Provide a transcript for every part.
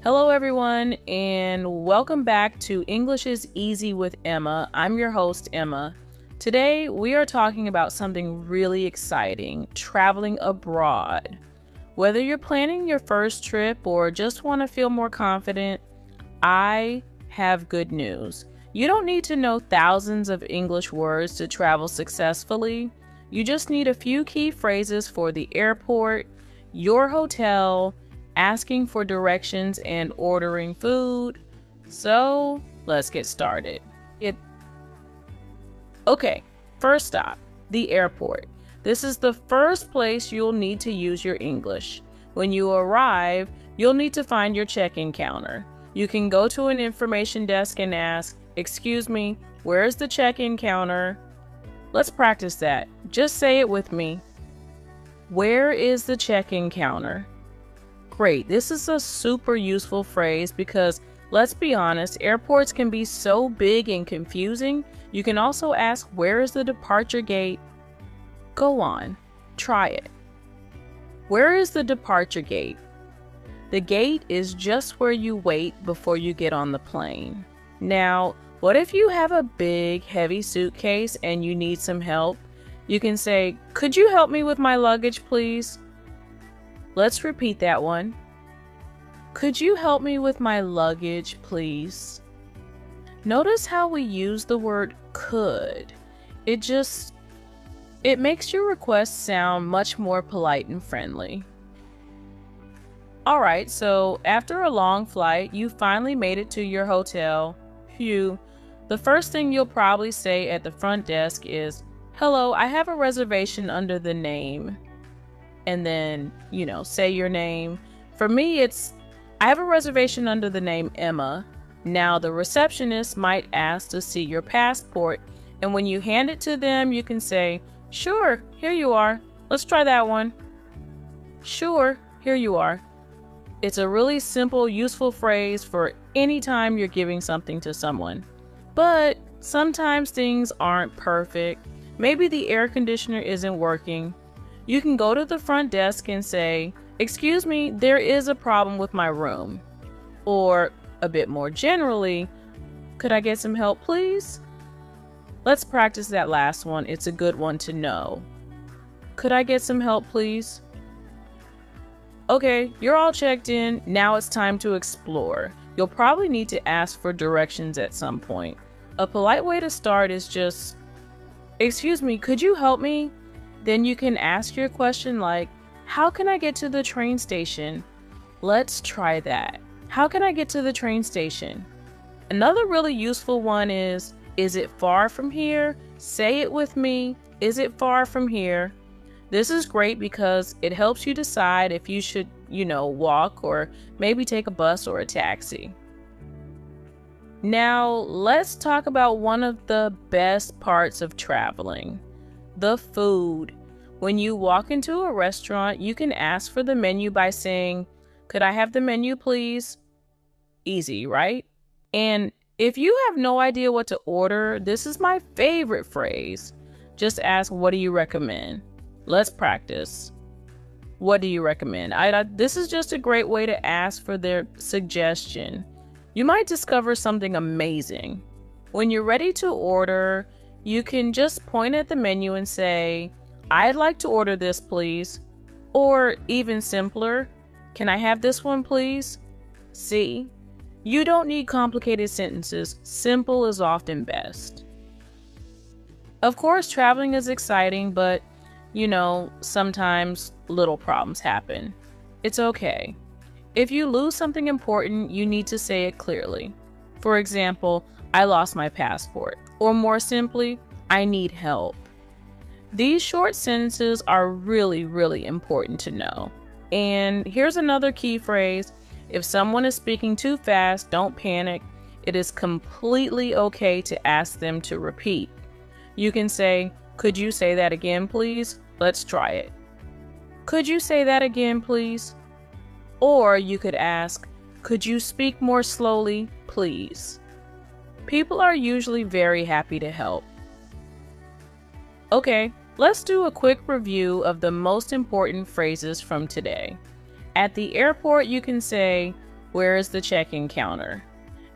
Hello everyone, and welcome back to English is Easy with Emma. I'm your host, Emma. Today we are talking about something really exciting, traveling abroad. Whether you're planning your first trip or just want to feel more confident, I have good news. You don't need to know thousands of English words to travel successfully. You just need a few key phrases for the airport, your hotel, asking for directions, and ordering food. So let's get started. Okay, first stop, the airport. This is the first place you'll need to use your English. When you arrive, you'll need to find your check-in counter. You can go to an information desk and ask, "Excuse me, where's the check-in counter?" Let's practice that. Just say it with me. Where is the check-in counter? Great. This is a super useful phrase because, let's be honest, airports can be so big and confusing. You can also ask, where is the departure gate? Go on, try it. Where is the departure gate? The gate is just where you wait before you get on the plane. Now, what if you have a big, heavy suitcase and you need some help? You can say, "Could you help me with my luggage, please?" Let's repeat that one. Could you help me with my luggage, please? Notice how we use the word could. It makes your request sound much more polite and friendly. Alright, so after a long flight, you finally made it to your hotel. Phew. The first thing you'll probably say at the front desk is, "Hello, I have a reservation under the name." And then, say your name. For me, I have a reservation under the name Emma. Now, the receptionist might ask to see your passport, and when you hand it to them, you can say, "Sure, here you are. Let's try that one." Sure, here you are. It's a really simple, useful phrase for any time you're giving something to someone. But sometimes things aren't perfect. Maybe the air conditioner isn't working. You can go to the front desk and say, "Excuse me, there is a problem with my room." Or, a bit more generally, "Could I get some help, please?" Let's practice that last one. It's a good one to know. Could I get some help, please? Okay, you're all checked in. Now it's time to explore. You'll probably need to ask for directions at some point. A polite way to start is just, "Excuse me, could you help me?" Then you can ask your question like, "How can I get to the train station?" Let's try that. How can I get to the train station? Another really useful one is it far from here? Say it with me. Is it far from here? This is great because it helps you decide if you should, walk or maybe take a bus or a taxi. Now, let's talk about one of the best parts of traveling. The food. When you walk into a restaurant, you can ask for the menu by saying, "Could I have the menu, please?" Easy, right? And if you have no idea what to order, this is my favorite phrase. Just ask, "What do you recommend?" Let's practice. What do you recommend? This is just a great way to ask for their suggestion. You might discover something amazing. When you're ready to order, you can just point at the menu and say, "I'd like to order this, please." Or even simpler, "Can I have this one, please?" See? You don't need complicated sentences. Simple is often best. Of course, traveling is exciting, but, sometimes little problems happen. It's okay. If you lose something important, you need to say it clearly. For example, "I lost my passport." Or more simply, "I need help." These short sentences are really, really important to know. And here's another key phrase. If someone is speaking too fast, don't panic. It is completely okay to ask them to repeat. You can say, "Could you say that again, please?" Let's try it. "Could you say that again, please?" Or you could ask, "Could you speak more slowly, please?" People are usually very happy to help. Okay, let's do a quick review of the most important phrases from today. At the airport, you can say, Where is the check-in counter?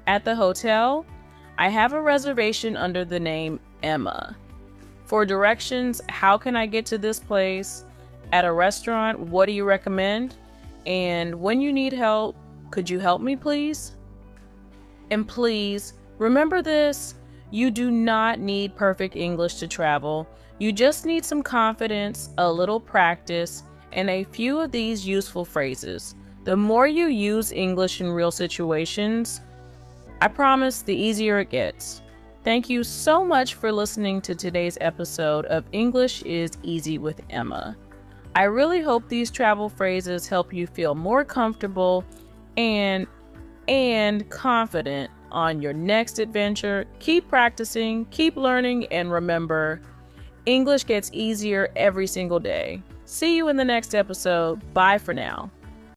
At the hotel, I have a reservation under the name Emma. For directions, how can I get to this place? At a restaurant, what do you recommend? And when you need help, could you help me, please? And please, remember this, you do not need perfect English to travel. You just need some confidence, a little practice, and a few of these useful phrases. The more you use English in real situations, I promise the easier it gets. Thank you so much for listening to today's episode of English is Easy with Emma. I really hope these travel phrases help you feel more comfortable and confident on your next adventure. Keep practicing, keep learning, and remember, English gets easier every single day. See you in the next episode. Bye for now.